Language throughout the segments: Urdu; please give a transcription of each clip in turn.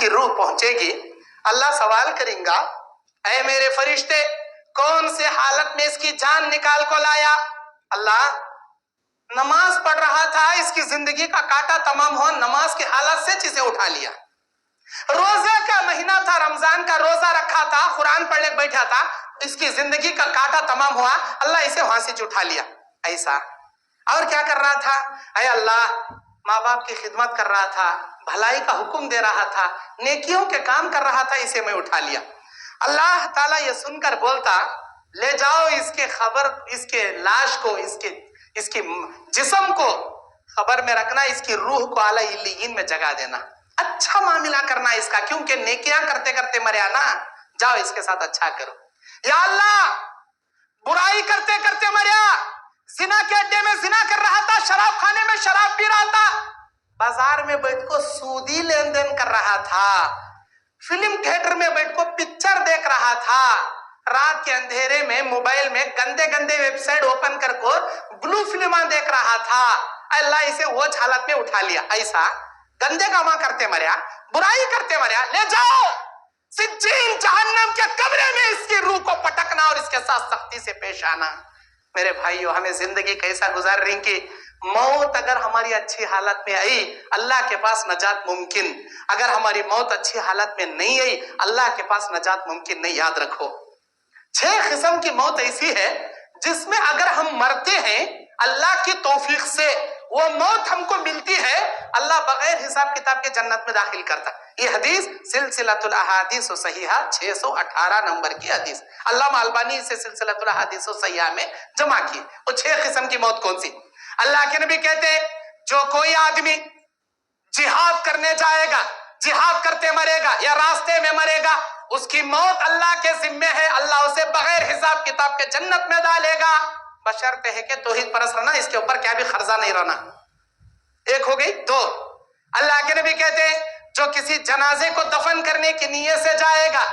کی روح پہنچے گی، اللہ سوال کریں گا اے میرے فرشتے کون سے حالت میں اس کی جان نکال کو لایا؟ اللہ نماز پڑھ رہا تھا، اس کی زندگی کا کاٹا تمام ہوا، نماز کی حالت سے جسے اٹھا لیا۔ روزہ کا مہینہ تھا، رمضان کا روزہ رکھا تھا، قرآن پڑھنے بیٹھا تھا، اس کی زندگی کا کاٹا تمام ہوا، اللہ اسے وہاں سے اٹھا لیا۔ ایسا اور کیا کر رہا تھا؟ اے اللہ ماں باپ کی خدمت کر رہا تھا، بھلائی کا حکم دے رہا تھا، نیکیوں کے کام کر رہا تھا، اسے میں اٹھا لیا۔ اللہ تعالیٰ یہ سن کر بولتا لے جاؤ اس کے خبر، اس کے لاش کو، اس کی جسم کو خبر میں رکھنا، اس کی روح کو اعلیٰ علیین میں جگہ دینا، اچھا معاملہ کرنا اس کا، کیونکہ نیکیاں کرتے کرتے مریا نا، جاؤ اس کے ساتھ اچھا کرو۔ یا اللہ برائی کرتے کرتے مریا، زنا کے اڈے میں زنا کر رہا تھا، شراب خانے میں شراب پی رہا تھا، بازار میں بیٹھ کو سودی لین دین کر رہا تھا، فلم تھیٹر میں بیٹھ کو پکچر دیکھ رہا تھا، رات کے اندھیرے میں موبائل میں گندے گندے ویب سائٹ اوپن کر کو بلو فلماں دیکھ رہا تھا، اللہ اسے وہ حالت میں اٹھا لیا۔ ایسا گندے کاماں کرتے مریا، برائی کرتے مریا، لے جاؤ سجین جہنم کے کمرے میں اس کی روح کو پٹکنا اور اس کے ساتھ سختی سے پیش آنا۔ میرے بھائیو ہمیں زندگی کیسا گزار رہی کہ موت اگر ہماری اچھی حالت میں آئی اللہ کے پاس نجات ممکن، اگر ہماری موت اچھی حالت میں نہیں آئی اللہ کے پاس نجات ممکن نہیں۔ یاد رکھو 6 قسم کی موت ایسی ہے جس میں اگر ہم مرتے ہیں اللہ کی توفیق سے وہ موت ہم کو ملتی ہے، اللہ بغیر حساب کتاب کے جنت میں داخل کرتا۔ یہ حدیث سلسلۃ الاحادیث الصحیحہ 618 نمبر کی حدیث، علامہ البانی اسے سلسلۃ الاحادیث الصحیحہ میں جمع کی۔ وہ 6 قسم کی موت کون سی؟ اللہ کے نبی کہتے ہیں جو کوئی آدمی جہاد کرنے جائے گا، جہاد کرتے مرے گا یا راستے میں مرے گا، اس کی موت اللہ کے ذمے ہے، اللہ اسے بغیر حساب کتاب کے جنت میں ڈالے گا، بشرط ہے کہ توحید پرست رہنا، اس کے اوپر کیا بھی قرضہ نہیں رہنا۔ ایک ہو گئی۔ 2، اللہ کے نبی کہتے ہیں جو کسی جنازے کو دفن کرنے کی نیت سے جائے گا،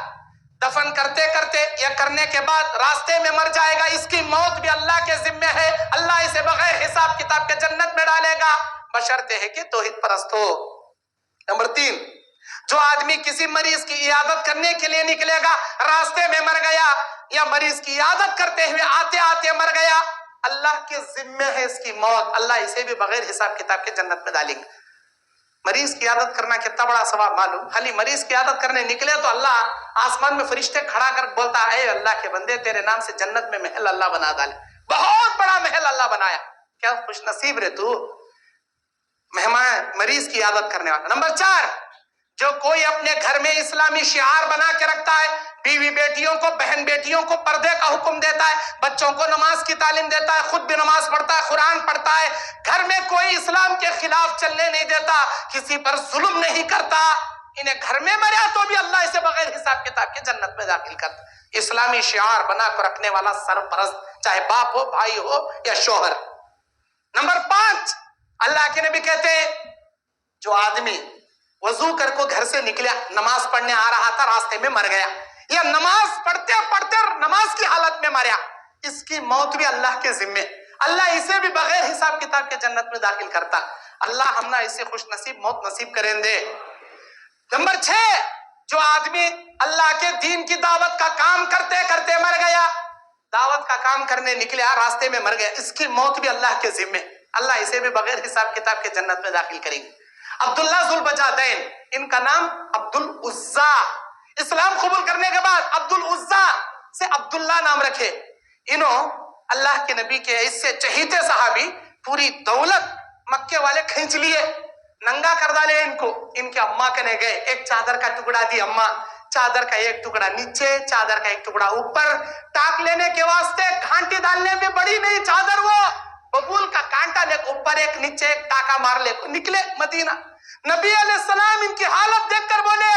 دفن کرتے کرتے یا کرنے کے بعد راستے میں مر جائے گا، اس کی موت بھی اللہ کے ذمے ہے، اللہ اسے بغیر حساب کتاب کے جنت میں ڈالے گا، بشرط ہے کہ توحید پرست ہو۔ نمبر 3، جو آدمی کسی مریض کی عیادت کرنے کے لیے نکلے گا، راستے میں مر گیا یا مریض کی عیادت کرتے ہوئے آتے آتے مر گیا، اللہ کے ذمے ہے اس کی موت، اللہ اسے بھی بغیر حساب کتاب کے جنت میں ڈالیں گے۔ مریض کی عیادت کرنا کتنا بڑا ثواب معلوم، خالی مریض کی عیادت کرنے نکلے تو اللہ آسمان میں فرشتے کھڑا کر بولتا اے اللہ کے بندے تیرے نام سے جنت میں محل اللہ بنا ڈالے، بہت بڑا محل اللہ بنایا، کیا خوش نصیب رہے تو مہمان مریض کی عیادت کرنے والا۔ نمبر 4، جو کوئی اپنے گھر میں اسلامی شعار بنا کے رکھتا ہے، بیوی بیٹیوں کو، بہن بیٹیوں کو پردے کا حکم دیتا ہے، بچوں کو نماز کی تعلیم دیتا ہے، خود بھی نماز پڑھتا ہے، قرآن پڑھتا ہے، گھر میں کوئی اسلام کے خلاف چلنے نہیں دیتا، کسی پر ظلم نہیں کرتا، انہیں گھر میں مریا تو بھی اللہ اسے بغیر حساب کتاب کے جنت میں داخل کرتا۔ اسلامی شعار بنا کر رکھنے والا سرپرست، چاہے باپ ہو، بھائی ہو یا شوہر۔ نمبر 5، اللہ کے نبی کہتے ہیں جو آدمی وضو کر کو گھر سے نکلا، نماز پڑھنے آ رہا تھا، راستے میں مر گیا، یا نماز پڑھتے پڑھتے نماز کی حالت میں مریا، اس کی موت بھی اللہ کے ذمے، اللہ اسے بھی بغیر حساب کتاب کے جنت میں داخل کرتا۔ اللہ ہم نہ اسے خوش نصیب موت نصیب کریں دے۔ نمبر 6، جو آدمی اللہ کے دین کی دعوت کا کام کرتے کرتے مر گیا، دعوت کا کام کرنے نکلیا، راستے میں مر گیا، اس کی موت بھی اللہ کے ذمے، اللہ اسے بھی بغیر حساب کتاب کے جنت میں داخل کریں گے۔ عبداللہ ذوالبجادین، ان کا نام عبد العزا، اسلام قبول کرنے کے بعد عبد العزا سے عبداللہ نام رکھے۔ انہوں اللہ کے نبی کے اس سے چہیتے صحابی، پوری دولت مکے والے کھینچ لیے، ننگا کر ڈالے ان کو، ان کے اماں کنے گئے، ایک چادر کا ٹکڑا دی اماں، چادر کا ایک ٹکڑا نیچے، چادر کا ایک ٹکڑا اوپر، ٹاک لینے کے واسطے گھانٹی ڈالنے میں بڑی نہیں چادر، وہ ببول کا کانٹا لے اوپر ایک نیچے ایک ٹاکا مار لے نکلے مدینہ۔ نبی علیہ السلام ان کی حالت دیکھ کر بولے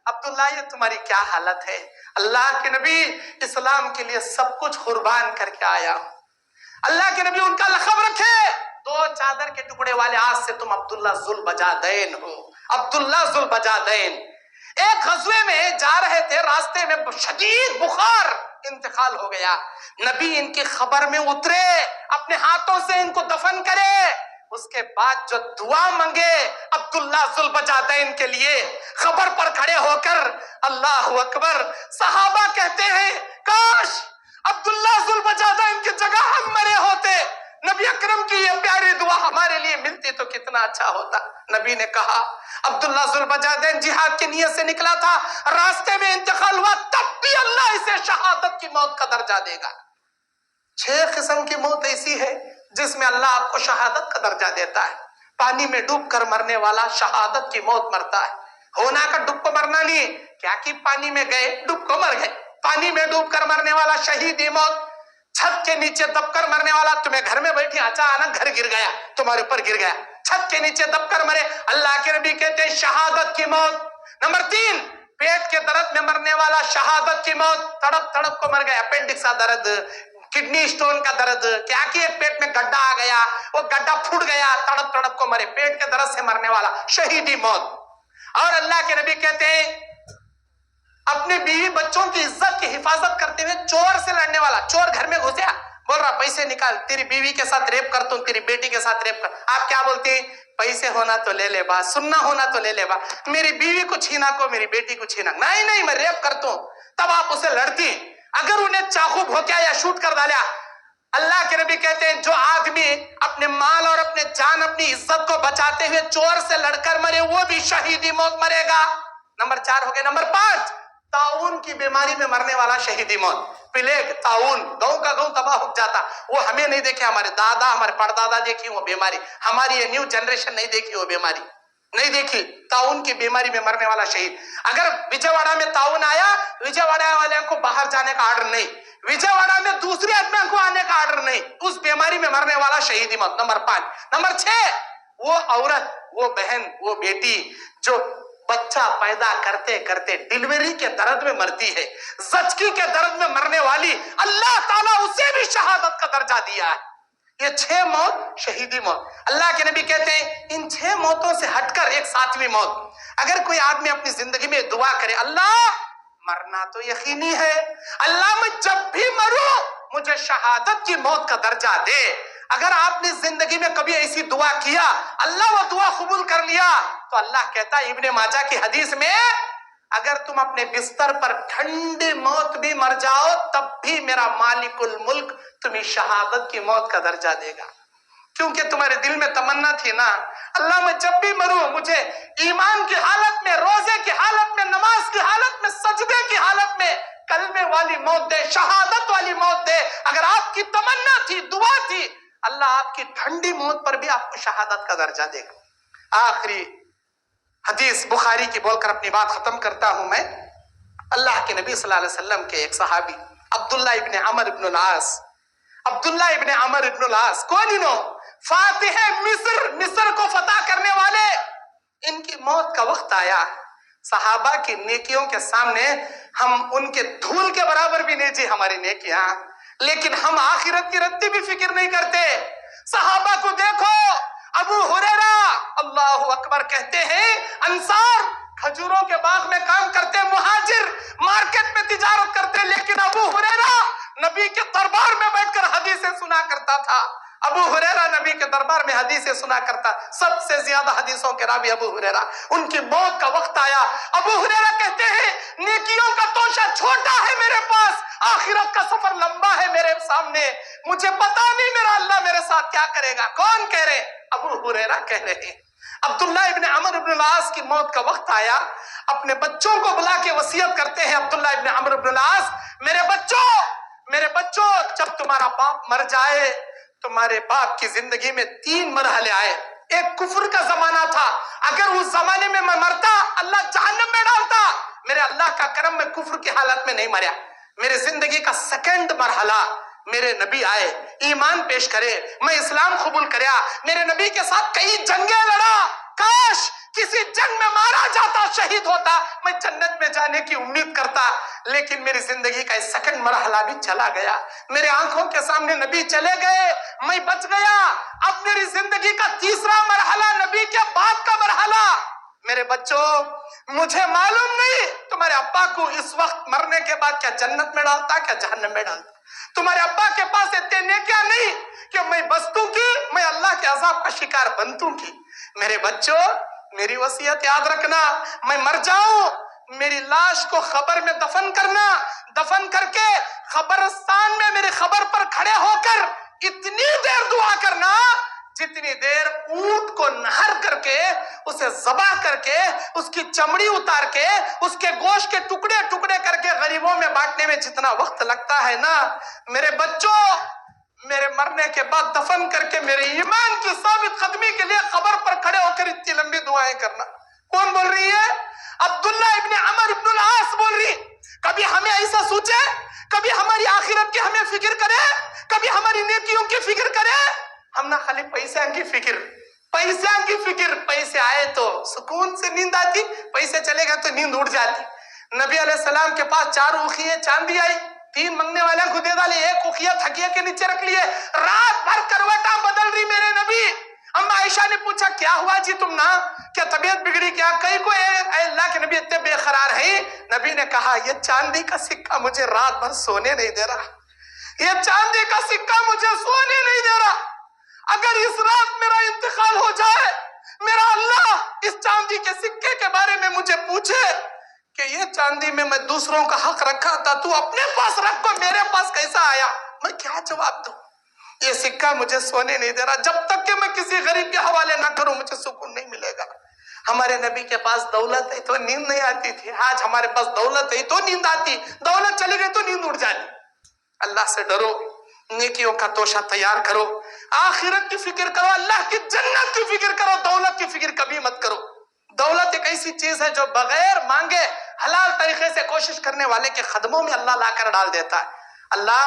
عبداللہ یہ تمہاری کیا حالت ہے؟ اللہ کے نبی اسلام کے لیے سب کچھ قربان کر کے آیا ہوں۔ اللہ کے نبی ان کا لقب رکھے، 2 چادر کے ٹکڑے والے، آج سے تم عبداللہ ذوالبجادین ہو، عبداللہ ذوالبجادین۔ ایک غزوے میں جا رہے تھے، راستے میں شدید بخار، انتقال ہو گیا، نبی ان کی خبر میں اترے، اپنے ہاتھوں سے ان کو دفن کرے، اس کے بعد جو دعا مانگے عبداللہ ذوالبجادین کے لیے، خبر پر کھڑے اللہ اکبر. صحابہ کہتے ہیں کاش عبداللہ ذوالبجادہ ان کی جگہ ہم مرے ہوتے, نبی اکرم کی یہ پیاری دعا ہمارے لیے ملتی تو کتنا اچھا ہوتا. نبی نے کہا عبداللہ ذوالبجادہ جہاد کی نیت سے نکلا تھا, راستے میں انتقال ہوا, تب بھی اللہ اسے شہادت کی موت کا درجہ دے گا. 6 قسم کی موت ایسی ہے جس میں اللہ آپ کو شہادت کا درجہ دیتا ہے. پانی میں ڈوب کر مرنے والا شہادت کی موت مرتا ہے. ہونا کا ڈوب کو مرنا نہیں, کیا کہ پانی میں گئے ڈوب کو مر گئے. پانی میں ڈوب کر مرنے والا شہیدی موت. چھت کے نیچے دب کر مرنے والا, تمہیں گھر میں بیٹھی اچانک گھر گر گیا, تمہارے اوپر گر گیا, چھت کے نیچے دب کر مرے, اللہ کے نبی کہتے ہیں شہادت کی موت. نمبر 3, پیٹ کے درد میں مرنے والا شہادت کی موت. تڑپ تڑپ کو مر گیا, اپینڈکس کا درد, کڈنی سٹون کا درد, کیا کہ ایک پیٹ میں گڈھا آ گیا, وہ گڈھا پھوٹ گیا, تڑپ تڑپ کو مرے, پیٹ کے درد سے مرنے والا شہیدی موت. اور اللہ کے نبی کہتے ہیں اپنے بیوی بچوں کی عزت کی حفاظت کرتے ہوئے چور سے لڑنے والا. چور گھر میں گھسیا, بول رہا پیسے نکال, تیری بیوی کے ساتھ ریپ کرتا ہوں, تیری بیٹی کے ساتھ ریپ کر. آپ کیا بولتے ہیں؟ پیسے ہونا تو لے لے با, سننا ہونا تو لے لے با, میری بیوی کو چھینا کو میری بیٹی کو چھینا, نہیں میں ریپ کرتا ہوں. تب آپ اسے لڑتی. اگر انہیں چاقو بھونکیا یا شوٹ کر ڈالا, اللہ کے نبی کہتے ہیں جو آدمی اپنے مال اور اپنے جان اپنی عزت کو بچاتے ہوئے چور سے لڑ کر مرے وہ بھی شہیدی موت مرے گا. نمبر 4 ہو گئے. نمبر 5, طاعون کی بیماری میں مرنے والا شہیدی موت. پلیگ, طاعون, گاؤں کا گاؤں تباہ ہو جاتا. وہ ہمیں نہیں دیکھے, ہمارے دادا ہمارے پردادا دیکھی وہ بیماری, ہماری یہ نیو جنریشن نہیں دیکھی وہ بیماری, نہیں دیکھی. طاعون کی بیماری میں مرنے والا شہید. اگر وجے واڑا میں طاعون آیا, وجے واڑا والے کو باہر جانے کا آرڈر نہیں, وجے واڑا میں دوسرے آدمی کو آنے کا آرڈر نہیں, اس بیماری میں مرنے والا شہیدی موت. نمبر 5. نمبر 6, وہ عورت, وہ بہن, وہ بیٹی جو بچہ پیدا کرتے کرتے ڈیلیوری کے درد میں مرتی ہے, زچگی کے درد میں مرنے والی, اللہ تعالیٰ اسے بھی شہادت کا درجہ دیا ہے. یہ 6 موت شہیدی موت. اللہ کے نبی کہتے ہیں ان 6 موتوں سے ہٹ کر ایک 7ویں موت. اگر کوئی آدمی اپنی زندگی میں دعا کرے, اللہ مرنا تو یقینی ہے, اللہ میں جب بھی مروں مجھے شہادت کی موت کا درجہ دے. اگر آپ نے زندگی میں کبھی ایسی دعا کیا, اللہ وہ دعا قبول کر لیا, تو اللہ کہتا ہے ابن ماجہ کی حدیث میں اگر تم اپنے بستر پر ٹھنڈی موت بھی مر جاؤ تب بھی میرا مالک الملک تمہیں شہادت کی موت کا درجہ دے گا. کیونکہ تمہارے دل میں تمنا تھی نا, اللہ میں جب بھی مروں مجھے ایمان کی حالت میں, روزے کی حالت میں, نماز کی حالت میں, سجدے کی حالت میں کلمے والی موت دے, شہادت والی موت دے. اگر آپ کی تمنا تھی, دعا تھی, اللہ آپ کی ٹھنڈی موت پر بھی آپ کو شہادت کا درجہ دے گا. آخری حدیث بخاری کی بول کر اپنی بات ختم کرتا ہوں میں. اللہ کے نبی صلی اللہ علیہ وسلم کے ایک صحابی عبداللہ ابن عمر ابن العاص, عبداللہ ابن عمر ابن العاص, کون انہوں؟ فاتح مصر, مصر کو فتح کرنے والے. ان کی موت کا وقت آیا, صحابہ کی نیکیوں کے سامنے ہم ان کے دھول کے برابر بھی نہیں جی ہماری نیکیاں, لیکن ہم آخرت کی رتی بھی فکر نہیں کرتے. صحابہ کو دیکھو, ابو ہریرہ اللہ اکبر کہتے ہیں انصار کھجوروں کے باغ میں کام کرتے, مہاجر مارکیٹ میں تجارت کرتے, لیکن ابو ہریرہ نبی کے دربار میں بیٹھ کر حدیثیں سنا کرتا تھا. ابو ہریرہ نبی کے دربار میں حدیثیں سنا کرتا, سب سے زیادہ حدیثوں کے راوی ابو ہریرہ. ان کی موت کا وقت آیا, ابو ہریرہ کہتے ہیں نیکیوں کا توشہ چھوٹا ہے میرے پاس, آخرت کا سفر لمبا ہے میرے سامنے, مجھے پتا نہیں میرا اللہ میرے ساتھ کیا کرے گا. کون کہہ رہے؟ ابو ہریرہ کہہ رہے ہیں. عبداللہ ابن عمر ابن العاص کی موت کا وقت آیا, اپنے بچوں کو بلا کے وصیت کرتے ہیں عبداللہ ابن عمر ابن العاص, میرے بچوں جب تمہارا باپ مر جائے, تمہارے باپ کی زندگی میں 3 مرحلے آئے. ایک کفر کا زمانہ تھا, اگر اس زمانے میں میں مرتا اللہ جہنم میں ڈالتا, میرے اللہ کا کرم میں کفر کی حالت میں نہیں مریا. میرے زندگی کا 2nd مرحلہ, میرے نبی آئے, ایمان پیش کرے, میں اسلام قبول کریا, میرے نبی کے ساتھ کئی جنگیں لڑا, کاش کسی جنگ میں مارا جاتا, شہید ہوتا, میں جنت میں جانے کی امید کرتا. لیکن میری زندگی کا 2nd مرحلہ بھی چلا گیا, میرے آنکھوں کے سامنے نبی چلے گئے, میں بچ گیا. اب میری زندگی کا 3را مرحلہ, نبی کے بعد کا مرحلہ. میرے بچوں مجھے معلوم نہیں تمہارے ابا کو اس وقت مرنے کے بعد کیا جنت میں ڈالتا کیا جہنم میں ڈالتا. تمہارے ابا کے پاس اتنے نیکیاں نہیں کہ میں بستوں کی, میں اللہ کے عذاب کا شکار بنتوں کی. میرے بچوں میری وصیت یاد رکھنا, میں مر جاؤں میری لاش کو خبر میں دفن کرنا، دفن کر کے قبرستان میں میری خبر پر کھڑے ہو کر اتنی دیر دعا کرنا جتنی دیر اونٹ کو نہر کر کے، اسے ذبح کر کے، اس کی چمڑی اتار کے، اس کے گوشت کے ٹکڑے ٹکڑے کر کے غریبوں میں بانٹنے میں جتنا وقت لگتا ہے نا، میرے بچوں، میرے مرنے کے بعد دفن کر کے میرے ایمان کی ثابت قدمی کے لیے خبر پر کھڑے ہو کر اتنی لمبی دعائیں کرنا۔ کون بول رہی ہے؟ عبداللہ ابن عمر ابن العاص بول رہی۔ کبھی ہمیں ایسا سوچے، کبھی ہماری آخرت کی ہمیں فکر کرے، کبھی ہماری نیکیوں کی فکر کرے۔ ہم نہ خالی پیسے کی فکر، پیسے آئے تو سکون سے نیند آتی، پیسے چلے گئے تو نیند اڑ جاتی۔ نبی علیہ السلام کے پاس 4 اوقیے چاندی آئی، 3 منگنے والے کو دے ڈالے، 1 اوقیہ تھکیے کے نیچے رکھ لیے، رات بھر کروٹاں بدل رہی میرے نبی۔ اما عائشہ نے پوچھا کیا ہوا جی تم نا، کیا طبیعت بگڑی کیا؟ کئی کو اے اللہ کے نبی اتنے بے قرار ہیں؟ نبی نے کہا یہ چاندی کا سکہ مجھے رات بھر سونے نہیں دے رہا، یہ چاندی کا سکہ مجھے سونے نہیں دے رہا۔ اگر اس رات میرا انتقال ہو جائے، میرا اللہ اس چاندی کے سکے کے بارے میں مجھے پوچھے کہ یہ چاندی میں دوسروں کا حق رکھا تھا، تو اپنے پاس رکھ کو میرے پاس کیسا آیا، میں کیا جواب دوں؟ یہ سکہ مجھے سونے نہیں دے رہا، جب تک کہ میں کسی غریب کے حوالے نہ کروں مجھے سکون نہیں ملے گا۔ ہمارے نبی کے پاس دولت ہے تو نیند نہیں آتی تھی، آج ہمارے پاس دولت ہے تو نیند آتی، دولت چلی گئی تو نیند اڑ جاتی۔ اللہ سے ڈرو، نیکیوں کا توشہ تیار کرو، آخرت کی فکر کرو، اللہ کی جنت کی فکر کرو، دولت کی فکر کبھی مت کرو۔ دولت ایک ایسی چیز ہے جو بغیر مانگے حلال طریقے سے کوشش کرنے والے کے قدموں میں اللہ لا کر ڈال دیتا ہے۔ اللہ